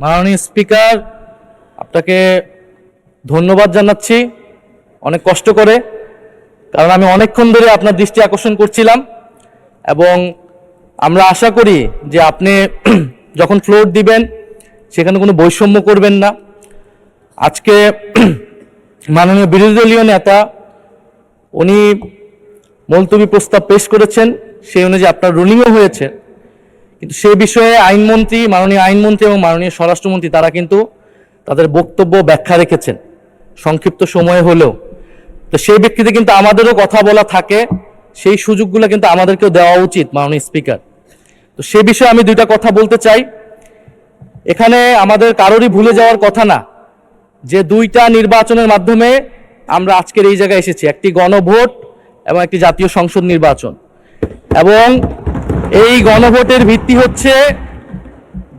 মাননীয় স্পিকার, আপনাকে ধন্যবাদ জানাচ্ছি অনেক কষ্ট করে, কারণ আমি অনেকক্ষণ ধরে আপনার দৃষ্টি আকর্ষণ করছিলাম এবং আমরা আশা করি যে আপনি যখন ফ্লোর দিবেন সেখানে কোনো বৈষম্য করবেন না। আজকে মাননীয় বিরোধী দলীয় নেতা উনি মুলতবি প্রস্তাব পেশ করেছেন, সেই অনুযায়ী আপনার রুলিংও হয়েছে, কিন্তু সে বিষয়ে আইনমন্ত্রী, মাননীয় আইনমন্ত্রী এবং মাননীয় স্বরাষ্ট্রমন্ত্রী তারা কিন্তু তাদের বক্তব্য ব্যাখ্যা রেখেছেন সংক্ষিপ্ত সময়ে হলেও। তো সেই ব্যক্তিতে কিন্তু আমাদেরও কথা বলা থাকে, সেই সুযোগগুলো কিন্তু আমাদেরকেও দেওয়া উচিত মাননীয় স্পিকার। তো সে বিষয়ে আমি দুইটা কথা বলতে চাই। এখানে আমাদের কারোরই ভুলে যাওয়ার কথা না যে দুইটা নির্বাচনের মাধ্যমে আমরা আজকের এই জায়গায় এসেছি, একটি গণভোট এবং একটি জাতীয় সংসদ নির্বাচন। এবং এই গণভোটের ভিত্তি হচ্ছে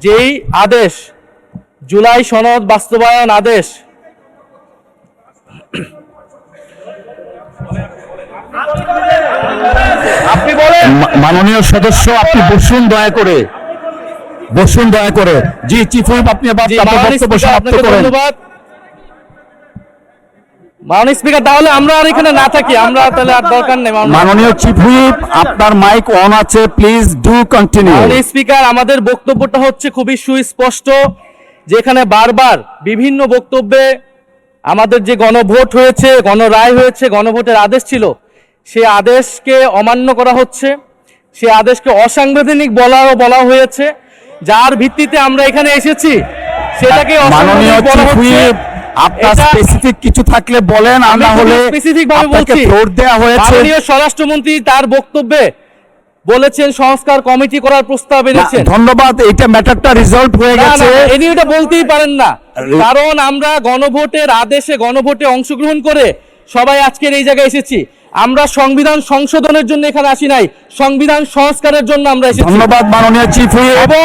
যেই আদেশ, জুলাই সনদ বাস্তবায়ন আদেশ, আপনি বলেন। মাননীয় সদস্য, আপনি বসুন দয়া করে, বসুন দয়া করে। জি চিফ হুইপ, আপনি বক্তব্য সমাপ্ত করেন। ধন্যবাদ মাননীয় স্পিকার, তাহলে আমরা আর এখানে না থাকি, আমরা তাহলে আর দরকার নেই। মাননীয় চিফ হুইপ, আপনার মাইক অন আছে, প্লিজ ডু কন্টিনিউ। মাননীয় স্পিকার, আমাদের বক্তব্যটা হচ্ছে খুবই সুস্পষ্ট, যেখানে বারবার বিভিন্ন বক্তব্যে আমাদের যে গণভোট হয়েছে, গণরায় হয়েছে, গণভোটের আদেশ ছিল, সেই আদেশকে অমান্য করা হচ্ছে, সেই আদেশকে অসাংবিধানিক বলা হয়েছে, যার ভিত্তিতে আমরা এখানে এসেছি সেটাকে অসাংবিধানিক বলা হচ্ছে। আপনার স্পেসিফিক কিছু থাকলে বলেন, না হলে স্পেসিফিক ভাবে বলছি। ফ্লোর দেয়া হয়েছে। মাননীয় স্বরাষ্ট্রমন্ত্রী তার বক্তব্যে বলেছেন সংস্কার কমিটি করার প্রস্তাব এনেছেন। ধন্যবাদ, এইটা ম্যাটারটা রিজলভ হয়ে গেছে। এনি এটা বলতেই পারেন না, কারণ আমরা গণভোটের আদেশে গণভোটে অংশগ্রহণ করে সবাই আজকের এই জায়গায় এসেছি। আমরা সংবিধান সংশোধনের জন্য এখানে আসি নাই, সংবিধান সংস্কারের জন্য আমরা এসেছি। ধন্যবাদ মাননীয় চিফ হুইপ।